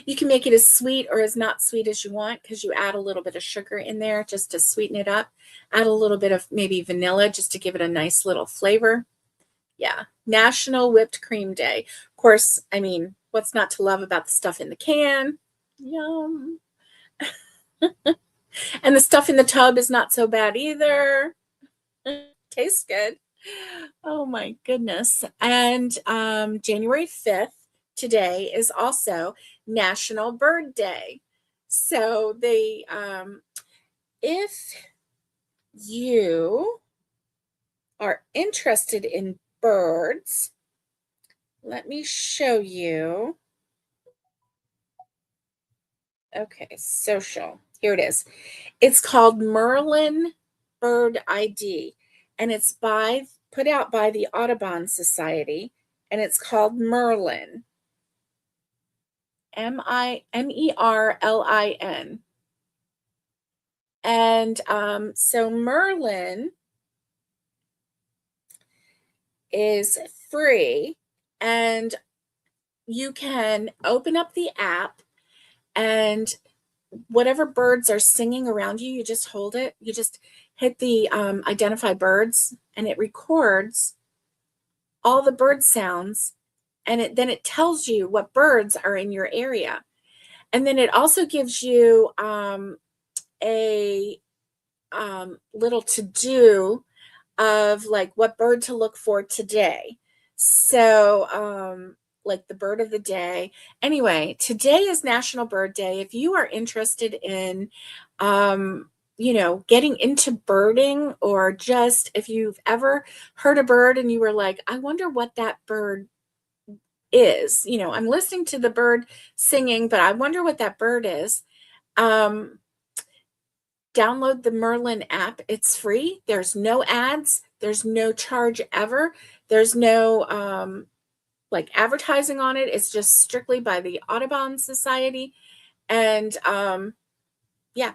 You can make it as sweet or as not sweet as you want because you add a little bit of sugar in there just to sweeten it up. Add a little bit of maybe vanilla just to give it a nice little flavor. Yeah, National Whipped Cream Day. Of course, I mean, what's not to love about the stuff in the can? Yum. And the stuff in the tub is not so bad either. Tastes good. Oh my goodness. And January 5th, today, is also National Bird Day. So if you are interested in birds, let me show you. Okay, social. Here it is. It's called Merlin Bird ID, and it's put out by the Audubon Society, and it's called Merlin. Merlin. And so Merlin is free, and you can open up the app, and whatever birds are singing around you, you just hold it. You just hit the identify birds, and it records all the bird sounds, and then it tells you what birds are in your area. And then it also gives you a little to-do of like what bird to look for today. So like the bird of the day. Anyway, today is National Bird Day. If you are interested in getting into birding, or just if you've ever heard a bird and you were like, I wonder what that bird is. I'm listening to the bird singing, but I wonder what that bird is. Download the Merlin app. It's free. There's no ads. There's no charge ever. There's no like advertising on it. It's just strictly by the Audubon Society. And yeah,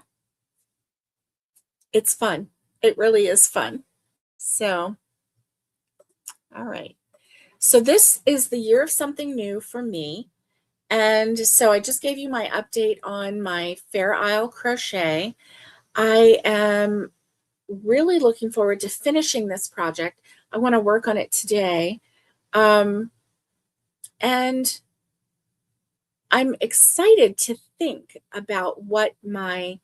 it's fun. It really is fun. So, all right. So this is the year of something new for me. And so I just gave you my update on my Fair Isle crochet. I am really looking forward to finishing this project. I want to work on it today. And I'm excited to think about what my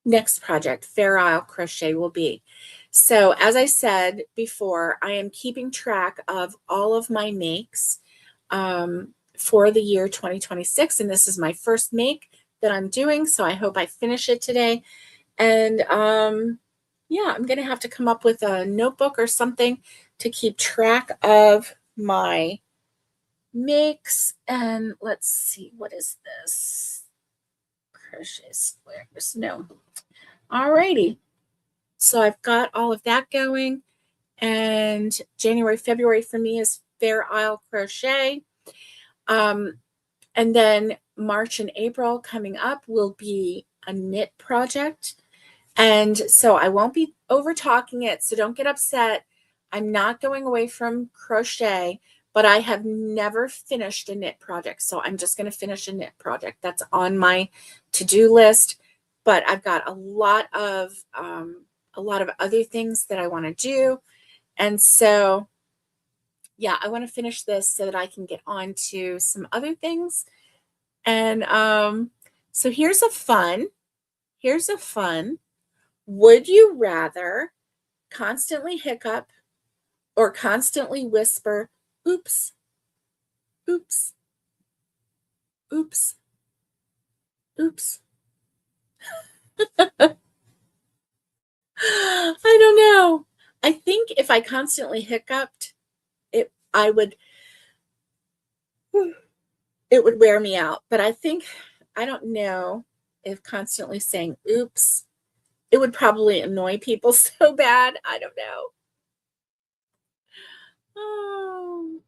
next project, Fair Isle Crochet, will be. So as I said before, I am keeping track of all of my makes for the year 2026. And this is my first make that I'm doing. So I hope I finish it today. And yeah, I'm going to have to come up with a notebook or something to keep track of my makes. And let's see, what is this? Crochet squares. No. Alrighty. So I've got all of that going. And January, February for me is Fair Isle Crochet. And then March and April coming up will be a knit project. And so I won't be over talking it, so don't get upset. I'm not going away from crochet, but I have never finished a knit project. So I'm just going to finish a knit project. That's on my to-do list, but I've got a lot of other things that I want to do. And so, yeah, I want to finish this so that I can get on to some other things. And so here's a fun. Would you rather constantly hiccup or constantly whisper, oops, oops, oops, oops? I don't know. I think if I constantly hiccuped, I would it would wear me out. But I don't know if constantly saying oops, it would probably annoy people so bad. I don't know. Oh.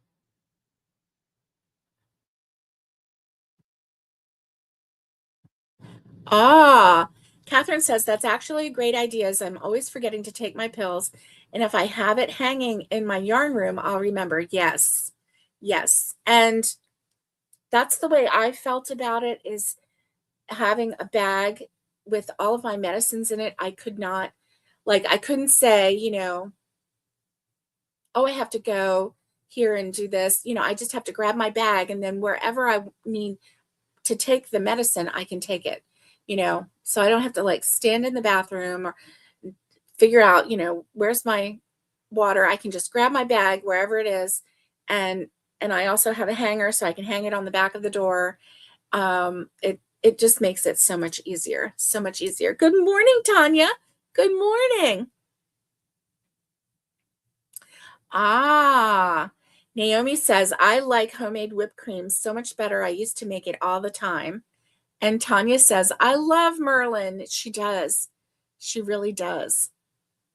Ah, Catherine says that's actually a great idea, as I'm always forgetting to take my pills. And if I have it hanging in my yarn room, I'll remember. Yes. Yes. And that's the way I felt about it, is having a bag with all of my medicines in it. I couldn't say, oh, I have to go here and do this. I just have to grab my bag, and then wherever I mean, to take the medicine, I can take it, so I don't have to like stand in the bathroom or figure out, where's my water. I can just grab my bag wherever it is. And I also have a hanger so I can hang it on the back of the door. It just makes it so much easier, so much easier. Good morning, Tanya. Good morning. Naomi says, I like homemade whipped cream so much better. I used to make it all the time. And Tanya says, I love Merlin. She does. She really does.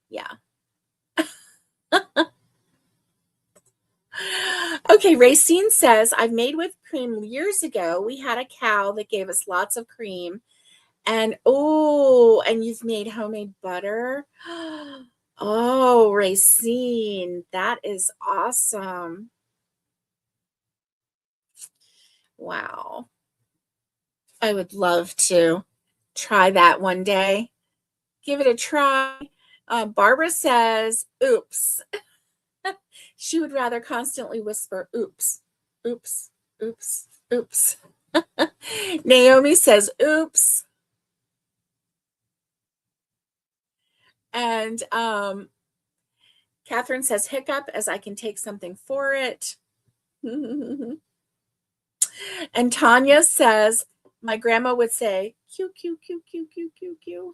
Yeah. Okay, Racine says, I've made whipped cream years ago. We had a cow that gave us lots of cream. And and you've made homemade butter? Oh, Racine, that is awesome. Wow. I would love to try that one day. Give it a try. Barbara says, oops. She would rather constantly whisper, oops, oops, oops, oops. Naomi says, oops. And Catherine says, hiccup, as I can take something for it. And Tanya says, my grandma would say, Q, Q, Q, Q, Q, Q, Q.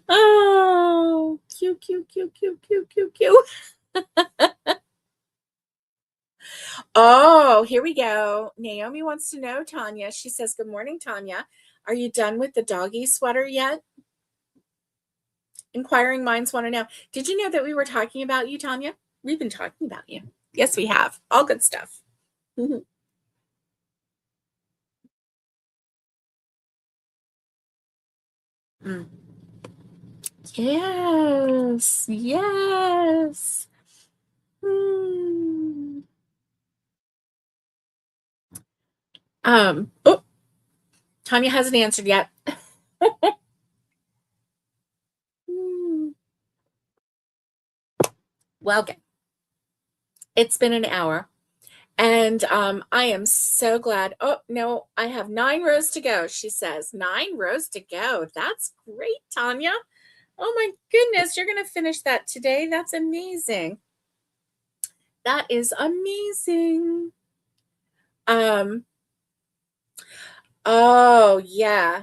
Oh, Q, Q, Q, Q, Q, Q, Q. Oh, here we go. Naomi wants to know, Tanya. She says, good morning, Tanya. Are you done with the doggy sweater yet? Inquiring minds want to know. Did you know that we were talking about you, Tanya? We've been talking about you. Yes, we have. All good stuff. Mm. Yes, yes. Mm. Oh, Tanya hasn't answered yet. Well, okay. It's been an hour. And I am so glad. Oh, no, I have 9 rows to go, she says. 9 rows to go. That's great, Tanya. Oh, my goodness. You're going to finish that today. That's amazing. That is amazing. Oh, yeah.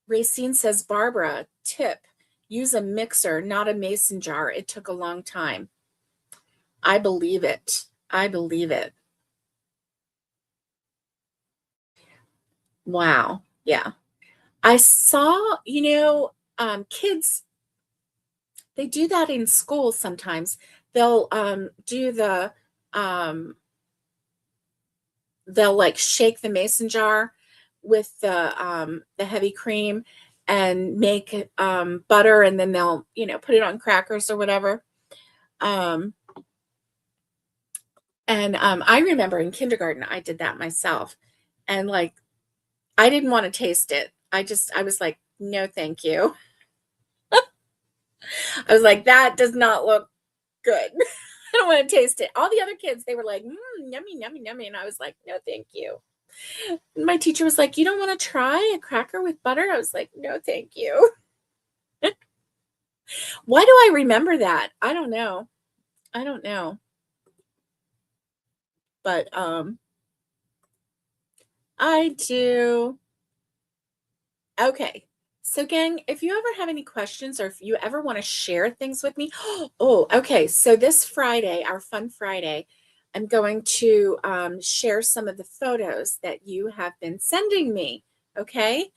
Racine says, Barbara, tip, use a mixer, not a mason jar. It took a long time. I believe it. I believe it. Wow. Yeah. I saw, kids, they do that in school sometimes. They'll do they'll like shake the mason jar with the heavy cream and make butter, and then they'll, put it on crackers or whatever. And I remember in kindergarten, I did that myself. And like, I didn't want to taste it. I was like, no, thank you. I was like, that does not look good. I don't want to taste it. All the other kids, they were like, yummy, yummy, yummy. And I was like, no, thank you. And my teacher was like, you don't want to try a cracker with butter? I was like, no, thank you. Why do I remember that? I don't know. I don't know. But I do. Okay. So gang, if you ever have any questions or if you ever want to share things with me. Oh, okay. So this Friday, our fun Friday, I'm going to share some of the photos that you have been sending me. Okay.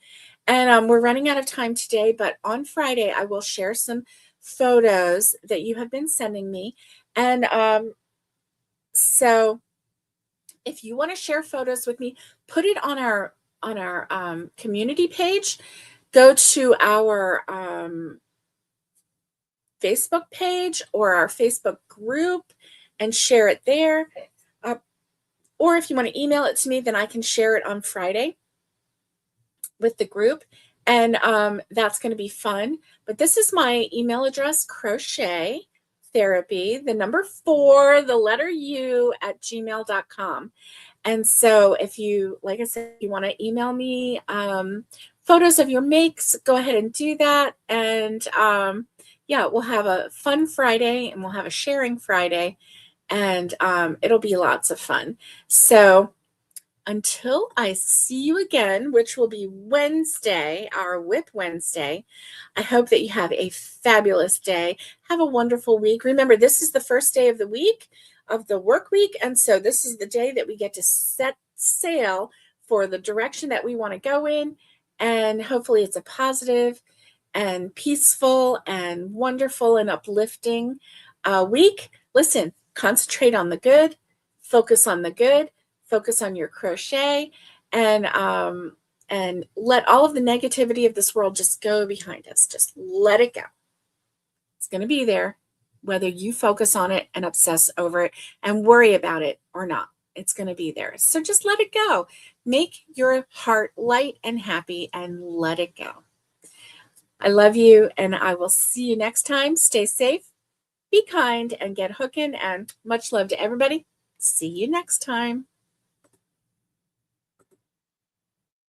And we're running out of time today, but on Friday, I will share some photos that you have been sending me. And so if you want to share photos with me, put it on our community page. Go to our Facebook page or our Facebook group and share it there. Or if you want to email it to me, then I can share it on Friday with the group. And that's going to be fun. But this is my email address, crochet therapy, the number 4, the letter U at gmail.com. And so if you, like I said, you want to email me photos of your makes, go ahead and do that. And yeah, we'll have a fun Friday and we'll have a sharing Friday, and it'll be lots of fun. So until I see you again, which will be Wednesday, our WIP Wednesday, I hope that you have a fabulous day. Have a wonderful week. Remember, this is the first day of the week, of the work week. And so this is the day that we get to set sail for the direction that we want to go in. And hopefully it's a positive and peaceful and wonderful and uplifting week. Listen, concentrate on the good, focus on the good. Focus on your crochet, and let all of the negativity of this world just go behind us. Just let it go. It's going to be there, whether you focus on it and obsess over it and worry about it or not. It's going to be there. So just let it go. Make your heart light and happy and let it go. I love you, and I will see you next time. Stay safe, be kind, and get hooking, and much love to everybody. See you next time.